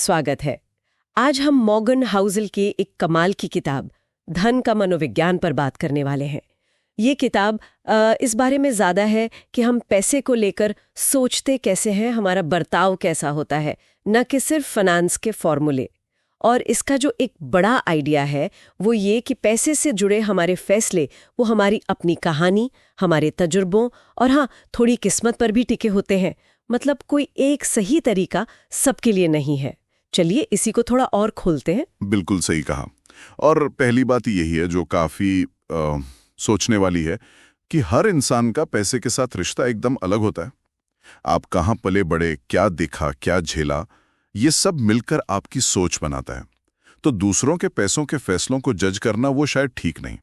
स्वागत है। आज हम मॉर्गन हाउसल की एक कमाल की किताब धन का मनोविज्ञान पर बात करने वाले हैं। ये किताब इस बारे में ज़्यादा है कि हम पैसे को लेकर सोचते कैसे हैं, हमारा बर्ताव कैसा होता है, न कि सिर्फ फाइनेंस के फॉर्मूले। और इसका जो एक बड़ा आइडिया है वो ये कि पैसे से जुड़े हमारे फैसले वो हमारी अपनी कहानी, हमारे तजुर्बों और हाँ, थोड़ी किस्मत पर भी टिके होते हैं। मतलब कोई एक सही तरीका सबके लिए नहीं है। चलिए इसी को थोड़ा और खोलते हैं। बिल्कुल सही कहा। और पहली बात यही है जो काफी सोचने वाली है कि हर इंसान का पैसे के साथ रिश्ता एकदम अलग होता है। आप कहाँ पले बड़े, क्या देखा, क्या झेला, ये सब मिलकर आपकी सोच बनाता है। तो दूसरों के पैसों के फैसलों को जज करना वो शायद ठीक नहीं।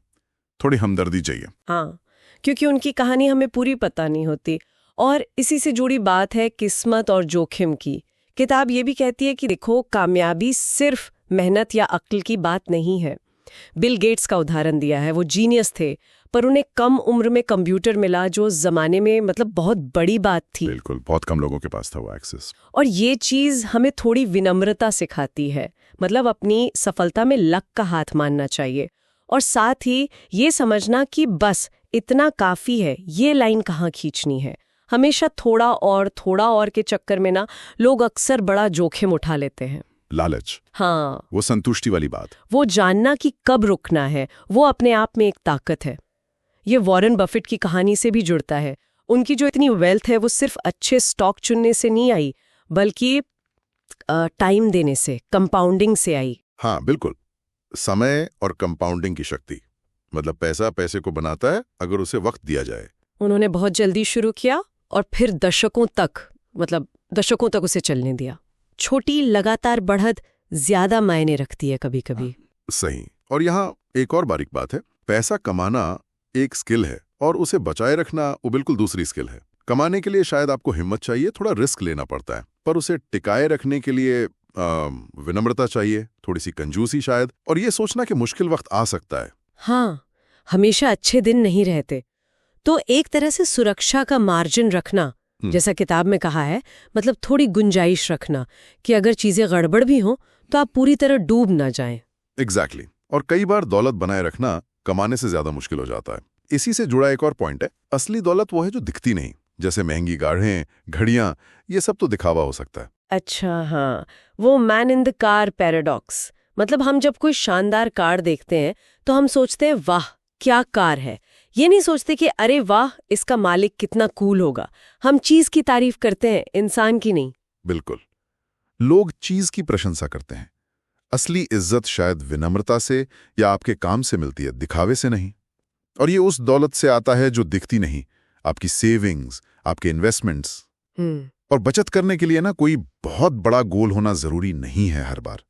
थोड़ी हमदर्दी चाहिए। हाँ, क्योंकि उनकी कहानी हमें पूरी पता नहीं होती। और इसी से जुड़ी बात है किस्मत और जोखिम की। किताब ये भी कहती है कि देखो, कामयाबी सिर्फ मेहनत या अक्ल की बात नहीं है। बिल गेट्स का उदाहरण दिया है। वो जीनियस थे, पर उन्हें कम उम्र में कंप्यूटर मिला जो उस जमाने में मतलब बहुत बड़ी बात थी। बिल्कुल, बहुत कम लोगों के पास था वो एक्सेस। और ये चीज हमें थोड़ी विनम्रता सिखाती है। मतलब अपनी सफलता में लक का हाथ मानना चाहिए और साथ ही ये समझना कि बस इतना काफी है, ये लाइन कहाँ खींचनी है। हमेशा थोड़ा और के चक्कर में ना लोग अक्सर बड़ा जोखिम उठा लेते हैं। लालच, हाँ, वो संतुष्टि वाली बात। वो जानना कि कब रुकना है, वो अपने आप में एक ताकत है। ये वॉरेन बफेट की कहानी से भी जुड़ता है। उनकी जो इतनी वेल्थ है वो सिर्फ अच्छे स्टॉक चुनने से नहीं आई, बल्कि टाइम देने से, कंपाउंडिंग से आई। हाँ बिल्कुल, समय और कंपाउंडिंग की शक्ति। मतलब पैसा पैसे को बनाता है अगर उसे वक्त दिया जाए। उन्होंने बहुत जल्दी शुरू किया और फिर दशकों तक उसे चलने दिया। छोटी लगातार बढ़त ज्यादा मायने रखती है कभी कभी। सही। और यहाँ एक और बारीक बात है, पैसा कमाना एक स्किल है और उसे बचाए रखना वो बिल्कुल दूसरी स्किल है। कमाने के लिए शायद आपको हिम्मत चाहिए, थोड़ा रिस्क लेना पड़ता है, पर उसे टिकाए रखने के लिए विनम्रता चाहिए, थोड़ी सी कंजूसी शायद, और ये सोचना कि मुश्किल वक्त आ सकता है। हाँ, हमेशा अच्छे दिन नहीं रहते। तो एक तरह से सुरक्षा का मार्जिन रखना, जैसा किताब में कहा है, मतलब थोड़ी गुंजाइश रखना कि अगर चीजें गड़बड़ भी हों तो आप पूरी तरह डूब ना जाएं। एग्जैक्टली। और कई बार दौलत बनाए रखना कमाने से ज्यादा मुश्किल हो जाता है। इसी से जुड़ा एक और पॉइंट है, असली दौलत वो है जो दिखती नहीं, जैसे महंगी गाढ़ें, घड़ियां, ये सब तो दिखावा हो सकता है। अच्छा, हाँ, वो man in the car paradox. मतलब हम जब कोई शानदार कार देखते हैं तो हम सोचते हैं वाह क्या कार है, ये नहीं सोचते कि अरे वाह इसका मालिक कितना कूल होगा। हम चीज की तारीफ करते हैं, इंसान की नहीं। बिल्कुल, लोग चीज की प्रशंसा करते हैं। असली इज्जत शायद विनम्रता से या आपके काम से मिलती है, दिखावे से नहीं। और ये उस दौलत से आता है जो दिखती नहीं, आपकी सेविंग्स, आपके इन्वेस्टमेंट्स। और बचत करने के लिए ना कोई बहुत बड़ा गोल होना जरूरी नहीं है हर बार।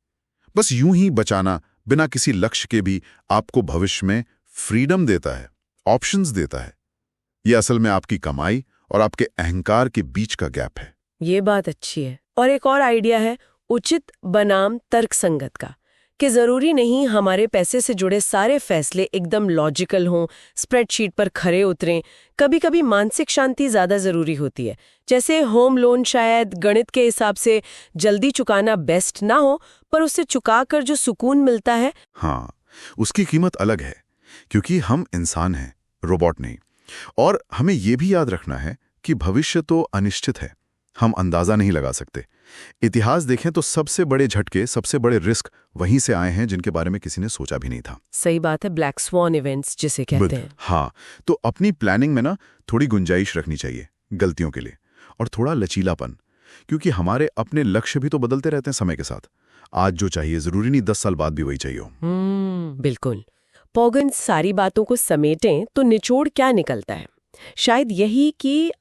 बस यूं ही बचाना बिना किसी लक्ष्य के भी आपको भविष्य में फ्रीडम देता है, ऑप्शंस देता है। ये असल में आपकी कमाई और आपके अहंकार के बीच का गैप है। ये बात अच्छी है। और एक और आइडिया है उचित बनाम तर्कसंगत का, कि जरूरी नहीं हमारे पैसे से जुड़े सारे फैसले एकदम लॉजिकल हों, स्प्रेडशीट पर खरे उतरें। कभी कभी मानसिक शांति ज्यादा जरूरी होती है। जैसे होम लोन शायद गणित के हिसाब से जल्दी चुकाना बेस्ट ना हो, पर उससे चुकाकर जो सुकून मिलता है, हाँ, उसकी कीमत अलग है, क्योंकि हम इंसान हैं, रोबोट नहीं। और हमें यह भी याद रखना है कि भविष्य तो अनिश्चित है, हम अंदाजा नहीं लगा सकते। इतिहास देखें तो सबसे बड़े झटके, सबसे बड़े रिस्क वहीं से आए हैं जिनके बारे में किसी ने सोचा भी नहीं था। सही बात है, ब्लैक स्वॉन इवेंट्स जिसे कहते हैं। हाँ, तो अपनी प्लानिंग में ना थोड़ी गुंजाइश रखनी चाहिए गलतियों के लिए, और थोड़ा लचीलापन, क्योंकि हमारे अपने लक्ष्य भी तो बदलते रहते हैं समय के साथ। आज जो चाहिए जरूरी नहीं 10 साल बाद भी वही चाहिए हो। बिल्कुल। पॉगन सारी बातों को समेटें तो निचोड़ क्या निकलता है? शायद यही कि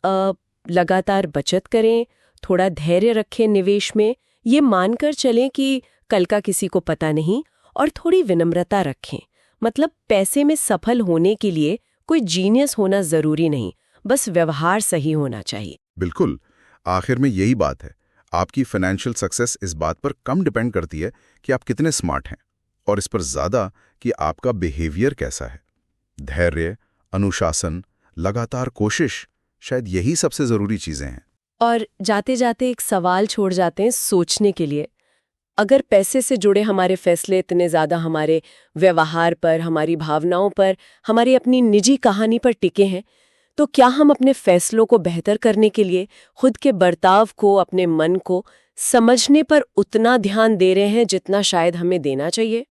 लगातार बचत करें, थोड़ा धैर्य रखें निवेश में, ये मानकर चलें कि कल का किसी को पता नहीं, और थोड़ी विनम्रता रखें। मतलब पैसे में सफल होने के लिए कोई जीनियस होना जरूरी नहीं, बस व्यवहार सही होना चाहिए। बिल्कुल, आखिर में यही बात है। आपकी फाइनेंशियल सक्सेस इस बात पर कम डिपेंड करती है कि आप कितने स्मार्ट हैं, और इस पर ज्यादा कि आपका बिहेवियर कैसा है। धैर्य, अनुशासन, लगातार कोशिश, शायद यही सबसे जरूरी चीजें हैं। और जाते जाते एक सवाल छोड़ जाते हैं सोचने के लिए। अगर पैसे से जुड़े हमारे फैसले इतने ज़्यादा हमारे व्यवहार पर, हमारी भावनाओं पर, हमारी अपनी निजी कहानी पर टिके हैं, तो क्या हम अपने फैसलों को बेहतर करने के लिए खुद के बर्ताव को, अपने मन को समझने पर उतना ध्यान दे रहे हैं जितना शायद हमें देना चाहिए?